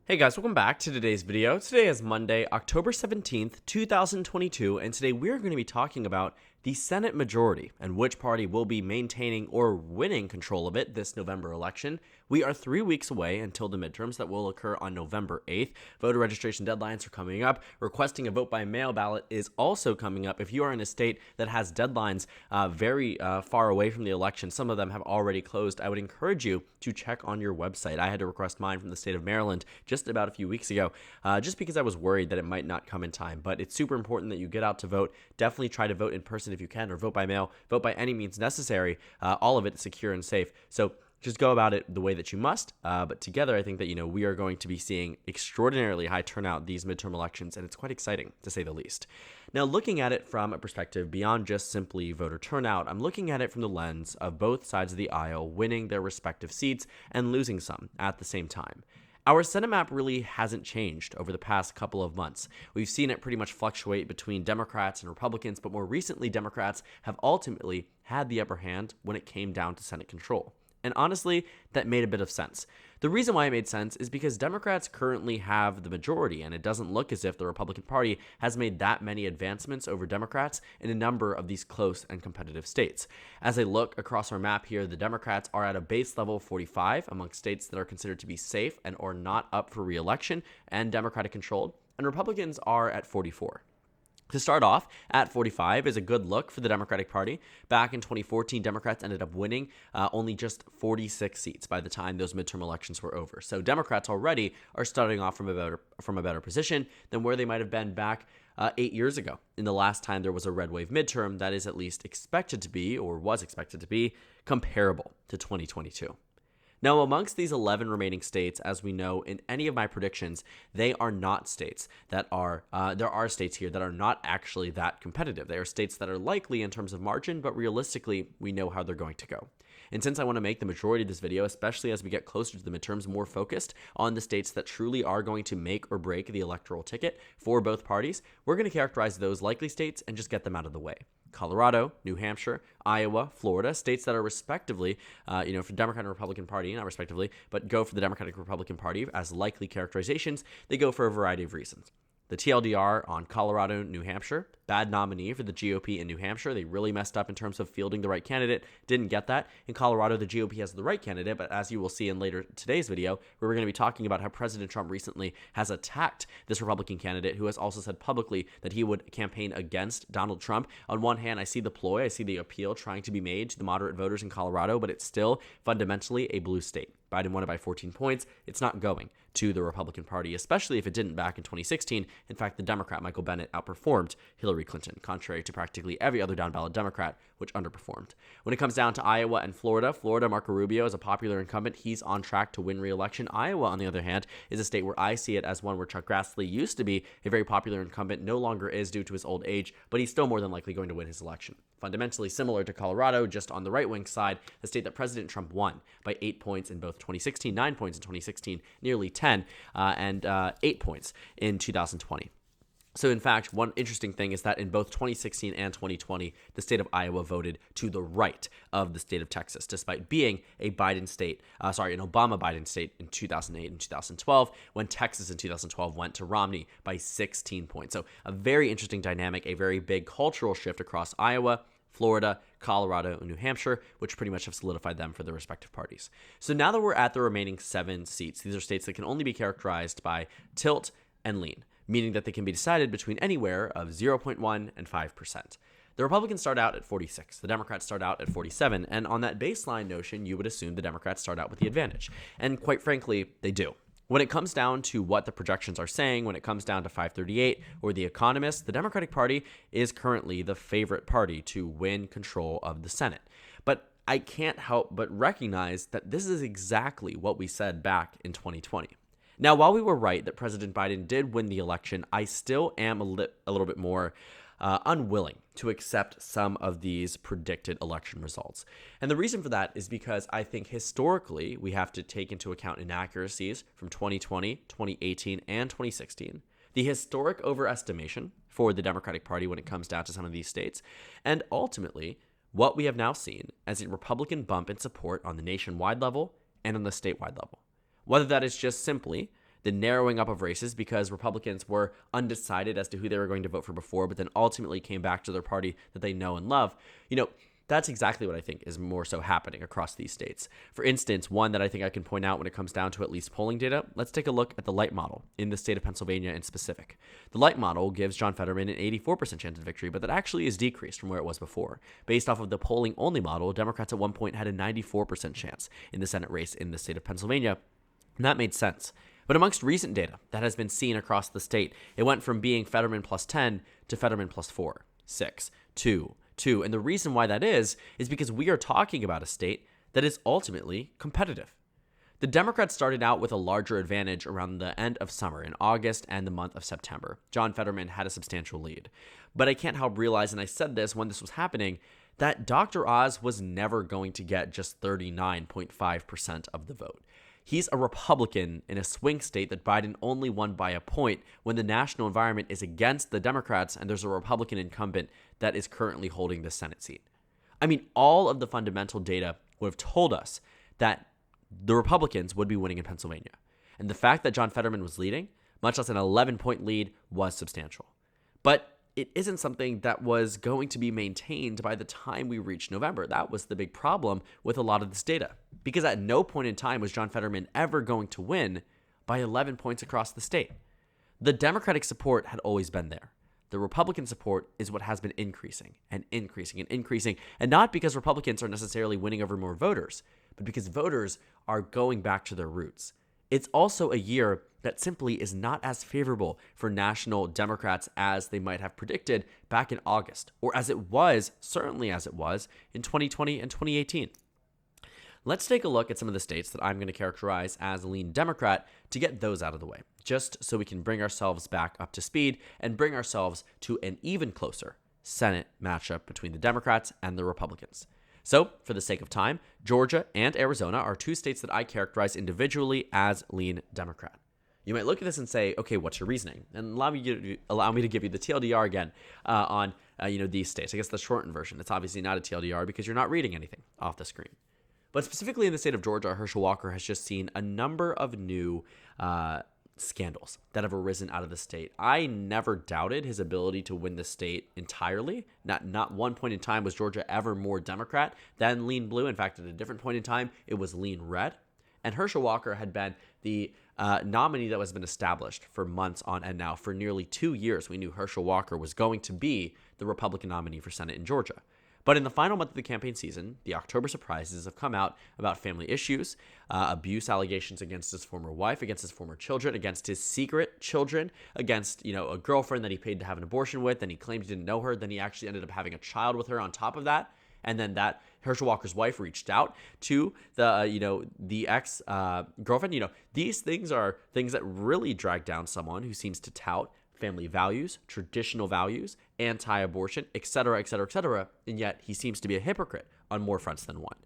Hey guys, welcome back to today's video. Today is Monday, October 17th, 2022, and today we're going to be talking about the Senate majority and which party will be maintaining or winning control of it this November election. We are 3 weeks away until the midterms that will occur on November 8th. Voter registration deadlines are coming up. Requesting a vote by mail ballot is also coming up. If you are in a state that has deadlines very far away from the election, some of them have already closed, I would encourage you to check on your website. I had to request mine from the state of Maryland just about a few weeks ago, just because I was worried that it might not come in time. But it's super important that you get out to vote. Definitely try to vote in person if you can, or vote by mail, vote by any means necessary. All of it secure and safe. So just go about it the way that you must. But together, I think that, we are going to be seeing extraordinarily high turnout these midterm elections, and it's quite exciting, to say the least. Now, looking at it from a perspective beyond just simply voter turnout, I'm looking at it from the lens of both sides of the aisle winning their respective seats and losing some at the same time. Our Senate map really hasn't changed over the past couple of months. We've seen it pretty much fluctuate between Democrats and Republicans, but more recently, Democrats have ultimately had the upper hand when it came down to Senate control. And honestly, that made a bit of sense. The reason why it made sense is because Democrats currently have the majority, and it doesn't look as if the Republican Party has made that many advancements over Democrats in a number of these close and competitive states. As I look across our map here, the Democrats are at a base level 45 among states that are considered to be safe and or not up for re-election and Democratic controlled, and Republicans are at 44. To start off, at 45 is a good look for the Democratic Party. Back in 2014, Democrats ended up winning only just 46 seats by the time those midterm elections were over. So Democrats already are starting off from a better position than where they might have been back 8 years ago. In the last time there was a red wave midterm, that is at least expected to be, or was expected to be, comparable to 2022. Now, amongst these 11 remaining states, as we know in any of my predictions, they are not states that are, there are states here that are not actually that competitive. They are states that are likely in terms of margin, but realistically, we know how they're going to go. And since I want to make the majority of this video, especially as we get closer to the midterms, more focused on the states that truly are going to make or break the electoral ticket for both parties, we're going to characterize those likely states and just get them out of the way. Colorado, New Hampshire, Iowa, Florida, states that are respectively, for Democrat and Republican Party, not respectively, but go for the Democratic Republican Party as likely characterizations. They go for a variety of reasons. The TLDR on Colorado, New Hampshire, bad nominee for the GOP in New Hampshire. They really messed up in terms of fielding the right candidate. Didn't get that. In Colorado, the GOP has the right candidate, but as you will see in later today's video, where we're going to be talking about how President Trump recently has attacked this Republican candidate who has also said publicly that he would campaign against Donald Trump. On one hand, I see the ploy, I see the appeal trying to be made to the moderate voters in Colorado, but it's still fundamentally a blue state. Biden won it by 14 points. It's not going to the Republican Party, especially if it didn't back in 2016. In fact, the Democrat Michael Bennet outperformed Hillary Clinton, contrary to practically every other down-ballot Democrat, which underperformed. When it comes down to Iowa and Florida, Marco Rubio is a popular incumbent. He's on track to win re-election. Iowa, on the other hand, is a state where I see it as one where Chuck Grassley used to be a very popular incumbent, no longer is due to his old age, but he's still more than likely going to win his election. Fundamentally similar to Colorado, just on the right-wing side, a state that President Trump won by 8 points in both 2016, 9 points in 2016, nearly 10, and 8 points in 2020. So, in fact, one interesting thing is that in both 2016 and 2020, the state of Iowa voted to the right of the state of Texas, despite being a Obama Biden state in 2008 and 2012, when Texas in 2012 went to Romney by 16 points. So, a very interesting dynamic, a very big cultural shift across Iowa, Florida, Colorado, and New Hampshire, which pretty much have solidified them for their respective parties. So now that we're at the remaining 7 seats, these are states that can only be characterized by tilt and lean, meaning that they can be decided between anywhere of 0.1 and 5%. The Republicans start out at 46, the Democrats start out at 47, and on that baseline notion, you would assume the Democrats start out with the advantage. And quite frankly, they do. When it comes down to what the projections are saying, when it comes down to FiveThirtyEight or The Economist, the Democratic Party is currently the favorite party to win control of the Senate. But I can't help but recognize that this is exactly what we said back in 2020. Now, while we were right that President Biden did win the election, I still am a little bit more unwilling to accept some of these predicted election results. And the reason for that is because I think historically we have to take into account inaccuracies from 2020, 2018, and 2016, the historic overestimation for the Democratic Party when it comes down to some of these states, and ultimately what we have now seen as a Republican bump in support on the nationwide level and on the statewide level. Whether that is just simply the narrowing up of races because Republicans were undecided as to who they were going to vote for before, but then ultimately came back to their party that they know and love. That's exactly what I think is more so happening across these states. For instance, one that I think I can point out when it comes down to at least polling data, let's take a look at the Light model in the state of Pennsylvania in specific. The Light model gives John Fetterman an 84% chance of victory, but that actually is decreased from where it was before. Based off of the polling only model, Democrats at one point had a 94% chance in the Senate race in the state of Pennsylvania, and that made sense. But amongst recent data that has been seen across the state, it went from being Fetterman plus 10 to Fetterman plus 4, 6, 2, 2. And the reason why that is because we are talking about a state that is ultimately competitive. The Democrats started out with a larger advantage around the end of summer in August and the month of September. John Fetterman had a substantial lead. But I can't help realize, and I said this when this was happening, that Dr. Oz was never going to get just 39.5% of the vote. He's a Republican in a swing state that Biden only won by a point when the national environment is against the Democrats and there's a Republican incumbent that is currently holding the Senate seat. I mean, all of the fundamental data would have told us that the Republicans would be winning in Pennsylvania. And the fact that John Fetterman was leading, much less an 11-point lead, was substantial. But it isn't something that was going to be maintained by the time we reached November. That was the big problem with a lot of this data. Because at no point in time was John Fetterman ever going to win by 11 points across the state. The Democratic support had always been there. The Republican support is what has been increasing and increasing and increasing. And not because Republicans are necessarily winning over more voters, but because voters are going back to their roots. It's also a year that simply is not as favorable for national Democrats as they might have predicted back in August, or as it was, certainly as it was, in 2020 and 2018. Let's take a look at some of the states that I'm going to characterize as lean Democrat to get those out of the way, just so we can bring ourselves back up to speed and bring ourselves to an even closer Senate matchup between the Democrats and the Republicans. So, for the sake of time, Georgia and Arizona are two states that I characterize individually as lean Democrat. You might look at this and say, okay, what's your reasoning? And allow me to give you the TLDR again on these states. I guess the shortened version. It's obviously not a TLDR because you're not reading anything off the screen. But specifically in the state of Georgia, Herschel Walker has just seen a number of new scandals that have arisen out of the state. I never doubted his ability to win the state entirely. Not one point in time was Georgia ever more Democrat than lean blue. In fact, at a different point in time, it was lean red. And Herschel Walker had been the nominee that has been established for months on end now. For nearly 2 years, we knew Herschel Walker was going to be the Republican nominee for Senate in Georgia. But in the final month of the campaign season, the October surprises have come out about family issues, abuse allegations against his former wife, against his former children, against his secret children, against, a girlfriend that he paid to have an abortion with, then he claimed he didn't know her, then he actually ended up having a child with her on top of that. And then that Herschel Walker's wife reached out to the ex girlfriend. These things are things that really drag down someone who seems to tout family values, traditional values, anti-abortion, etc., etc., etc., and yet he seems to be a hypocrite on more fronts than one.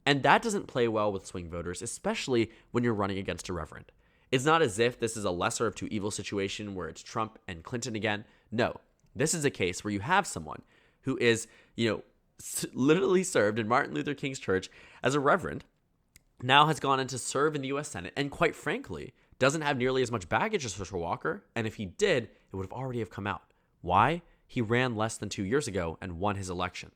And that doesn't play well with swing voters, especially when you're running against a reverend. It's not as if this is a lesser of two evils situation where it's Trump and Clinton again. No, this is a case where you have someone who is, literally served in Martin Luther King's church as a reverend, now has gone on to serve in the U.S. Senate, and quite frankly, doesn't have nearly as much baggage as Herschel Walker, and if he did, it would have already come out. Why? He ran less than 2 years ago and won his election.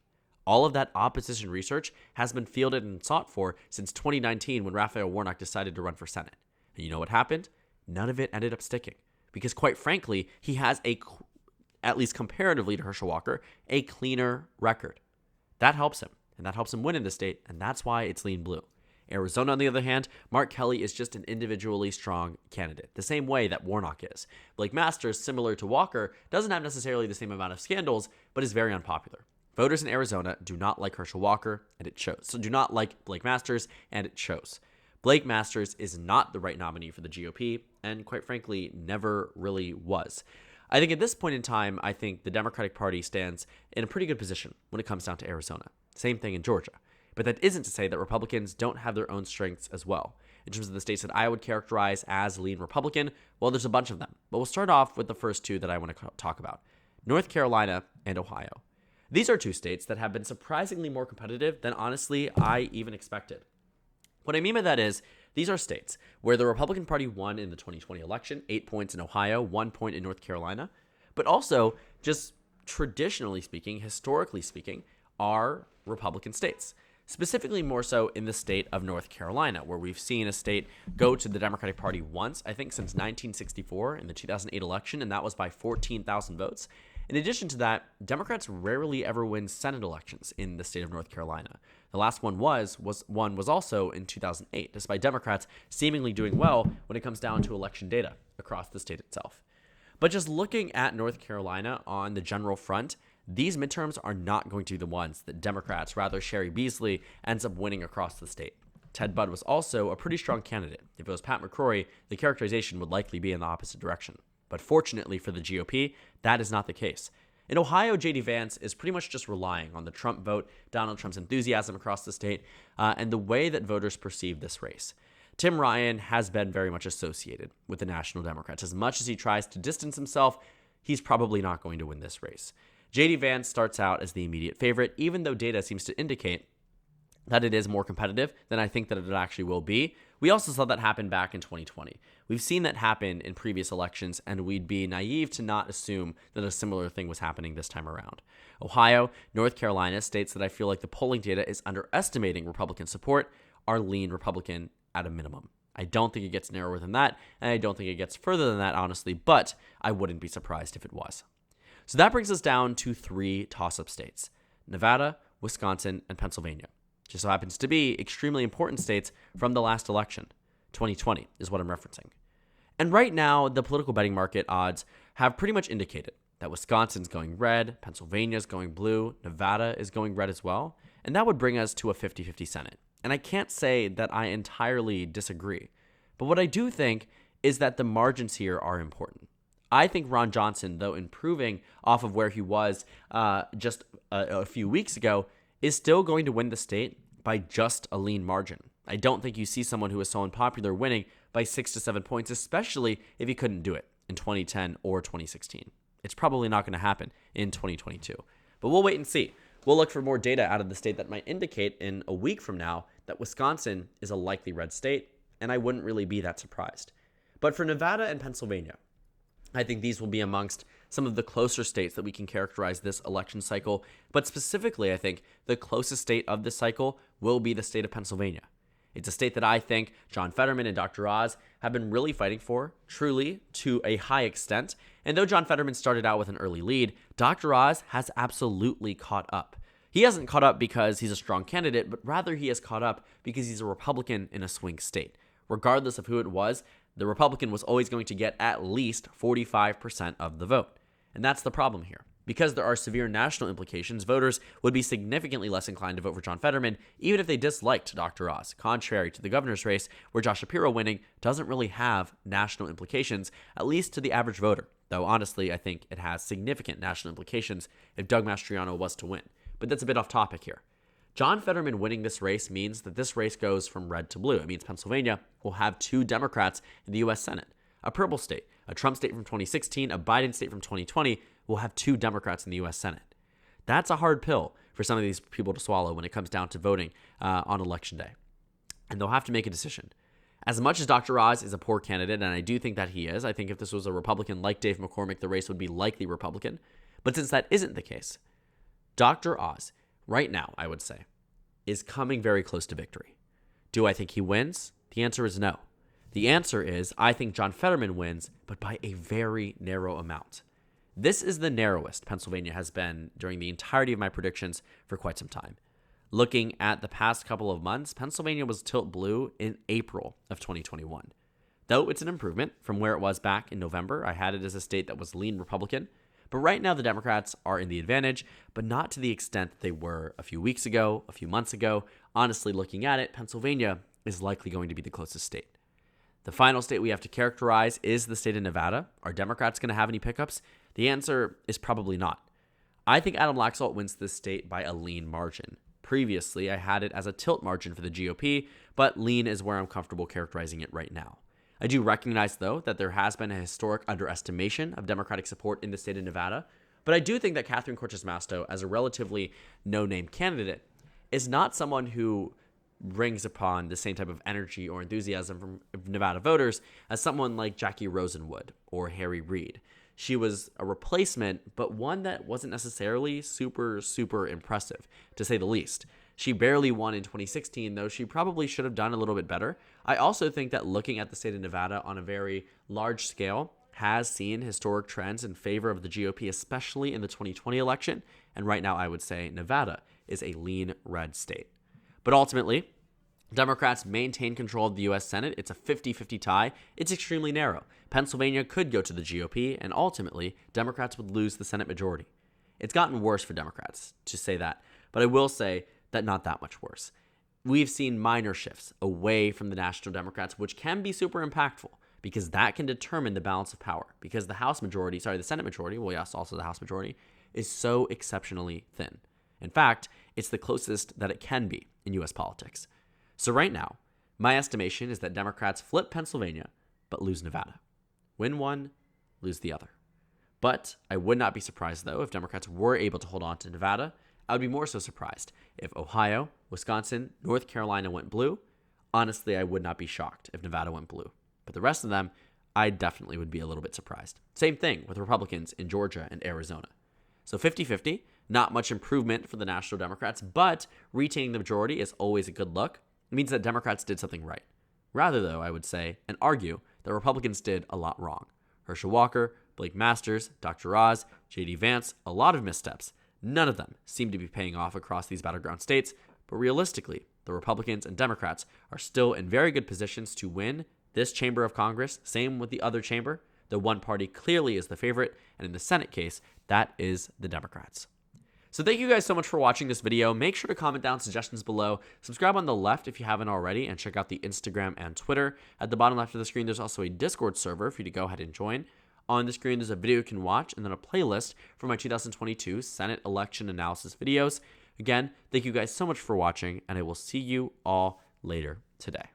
All of that opposition research has been fielded and sought for since 2019 when Raphael Warnock decided to run for Senate. And you know what happened? None of it ended up sticking. Because quite frankly, he has at least comparatively to Herschel Walker, a cleaner record. That helps him, and that helps him win in the state, and that's why it's lean blue. Arizona, on the other hand, Mark Kelly is just an individually strong candidate, the same way that Warnock is. Blake Masters, similar to Walker, doesn't have necessarily the same amount of scandals, but is very unpopular. Voters in Arizona do not like Herschel Walker, and it shows. So do not like Blake Masters, and it shows. Blake Masters is not the right nominee for the GOP, and quite frankly, never really was. I think at this point in time, I think the Democratic Party stands in a pretty good position when it comes down to Arizona. Same thing in Georgia. But that isn't to say that Republicans don't have their own strengths as well. In terms of the states that I would characterize as lean Republican, well, there's a bunch of them. But we'll start off with the first two that I want to talk about, North Carolina and Ohio. These are two states that have been surprisingly more competitive than honestly I even expected. What I mean by that is These are states where the Republican Party won in the 2020 election, 8 points in Ohio, 1 point in North Carolina, but also just traditionally speaking, historically speaking, are Republican states. Specifically more so in the state of North Carolina, where we've seen a state go to the Democratic Party once, I think since 1964 in the 2008 election, and that was by 14,000 votes. In addition to that, Democrats rarely ever win Senate elections in the state of North Carolina. The last one was also in 2008, despite Democrats seemingly doing well when it comes down to election data across the state itself. But just looking at North Carolina on the general front, these midterms are not going to be the ones that Democrats, rather Sherry Beasley, ends up winning across the state. Ted Budd was also a pretty strong candidate. If it was Pat McCrory, the characterization would likely be in the opposite direction. But fortunately for the GOP, that is not the case. In Ohio, J.D. Vance is pretty much just relying on the Trump vote, Donald Trump's enthusiasm across the state, and the way that voters perceive this race. Tim Ryan has been very much associated with the National Democrats. As much as he tries to distance himself, he's probably not going to win this race. J.D. Vance starts out as the immediate favorite, even though data seems to indicate that it is more competitive than I think that it actually will be. We also saw that happen back in 2020. We've seen that happen in previous elections, and we'd be naive to not assume that a similar thing was happening this time around. Ohio, North Carolina, states that I feel like the polling data is underestimating Republican support, are lean Republican at a minimum. I don't think it gets narrower than that, and I don't think it gets further than that, honestly, but I wouldn't be surprised if it was. So that brings us down to 3 toss-up states: Nevada, Wisconsin, and Pennsylvania. Just so happens to be extremely important states from the last election. 2020 is what I'm referencing. And right now, the political betting market odds have pretty much indicated that Wisconsin's going red, Pennsylvania's going blue, Nevada is going red as well, and that would bring us to a 50-50 Senate. And I can't say that I entirely disagree, but what I do think is that the margins here are important. I think Ron Johnson, though improving off of where he was just a few weeks ago, is still going to win the state by just a lean margin. I don't think you see someone who is so unpopular winning by 6 to 7 points, especially if he couldn't do it in 2010 or 2016. It's probably not going to happen in 2022. But we'll wait and see. We'll look for more data out of the state that might indicate in a week from now that Wisconsin is a likely red state, and I wouldn't really be that surprised. But for Nevada and Pennsylvania, I think these will be amongst some of the closer states that we can characterize this election cycle. But specifically, I think the closest state of this cycle will be the state of Pennsylvania. It's a state that I think John Fetterman and Dr. Oz have been really fighting for, truly, to a high extent. And though John Fetterman started out with an early lead, Dr. Oz has absolutely caught up. He hasn't caught up because he's a strong candidate, but rather he has caught up because he's a Republican in a swing state. Regardless of who it was, the Republican was always going to get at least 45% of the vote. And that's the problem here. Because there are severe national implications, voters would be significantly less inclined to vote for John Fetterman, even if they disliked Dr. Oz, contrary to the governor's race, where Josh Shapiro winning doesn't really have national implications, at least to the average voter. Though honestly, I think it has significant national implications if Doug Mastriano was to win. But that's a bit off topic here. John Fetterman winning this race means that this race goes from red to blue. It means Pennsylvania will have 2 Democrats in the U.S. Senate. A purple state, a Trump state from 2016, a Biden state from 2020, will have 2 Democrats in the U.S. Senate. That's a hard pill for some of these people to swallow when it comes down to voting on Election Day. And they'll have to make a decision. As much as Dr. Oz is a poor candidate, and I do think that he is, I think if this was a Republican like Dave McCormick, the race would be likely Republican. But since that isn't the case, Dr. Oz, right now, I would say, is coming very close to victory. Do I think he wins? The answer is no. The answer is I think John Fetterman wins, but by a very narrow amount. This is the narrowest Pennsylvania has been during the entirety of my predictions for quite some time. Looking at the past couple of months, Pennsylvania was tilt blue in April of 2021. Though it's an improvement from where it was back in November, I had it as a state that was lean Republican. But right now, the Democrats are in the advantage, but not to the extent that they were a few weeks ago, a few months ago. Honestly, looking at it, Pennsylvania is likely going to be the closest state. The final state we have to characterize is the state of Nevada. Are Democrats going to have any pickups? The answer is probably not. I think Adam Laxalt wins this state by a lean margin. Previously, I had it as a tilt margin for the GOP, but lean is where I'm comfortable characterizing it right now. I do recognize, though, that there has been a historic underestimation of Democratic support in the state of Nevada, but I do think that Catherine Cortez Masto, as a relatively no-name candidate, is not someone who brings upon the same type of energy or enthusiasm from Nevada voters as someone like Jackie Rosenwood or Harry Reid. She was a replacement, but one that wasn't necessarily super impressive, to say the least. She barely won in 2016, though she probably should have done a little bit better. I also think that looking at the state of Nevada on a very large scale has seen historic trends in favor of the GOP, especially in the 2020 election. And right now, I would say Nevada is a lean red state. But ultimately, Democrats maintain control of the U.S. Senate. It's a 50-50 tie. It's extremely narrow. Pennsylvania could go to the GOP, and ultimately, Democrats would lose the Senate majority. It's gotten worse for Democrats, to say that. But I will say that not that much worse. We've seen minor shifts away from the National Democrats, which can be super impactful because that can determine the balance of power. Because the Senate majority, well, yes, also the House majority, is so exceptionally thin. In fact, it's the closest that it can be in U.S. politics. So right now, my estimation is that Democrats flip Pennsylvania, but lose Nevada. Win one, lose the other. But I would not be surprised, though, if Democrats were able to hold on to Nevada. I would be more so surprised if Ohio, Wisconsin, North Carolina went blue. Honestly, I would not be shocked if Nevada went blue. But the rest of them, I definitely would be a little bit surprised. Same thing with Republicans in Georgia and Arizona. So 50-50, not much improvement for the National Democrats, but retaining the majority is always a good look. It means that Democrats did something right. Rather, though, I would say and argue that Republicans did a lot wrong. Herschel Walker, Blake Masters, Dr. Oz, J.D. Vance, a lot of missteps. None of them seem to be paying off across these battleground states, but realistically, the Republicans and Democrats are still in very good positions to win this chamber of Congress. Same with the other chamber. The one party clearly is the favorite, and in the Senate case, that is the Democrats. So thank you guys so much for watching this video. Make sure to comment down suggestions below. Subscribe on the left if you haven't already, and check out the Instagram and Twitter. At the bottom left of the screen, there's also a Discord server for you to go ahead and join. On the screen, there's a video you can watch, and then a playlist for my 2022 Senate election analysis videos. Again, thank you guys so much for watching, and I will see you all later today.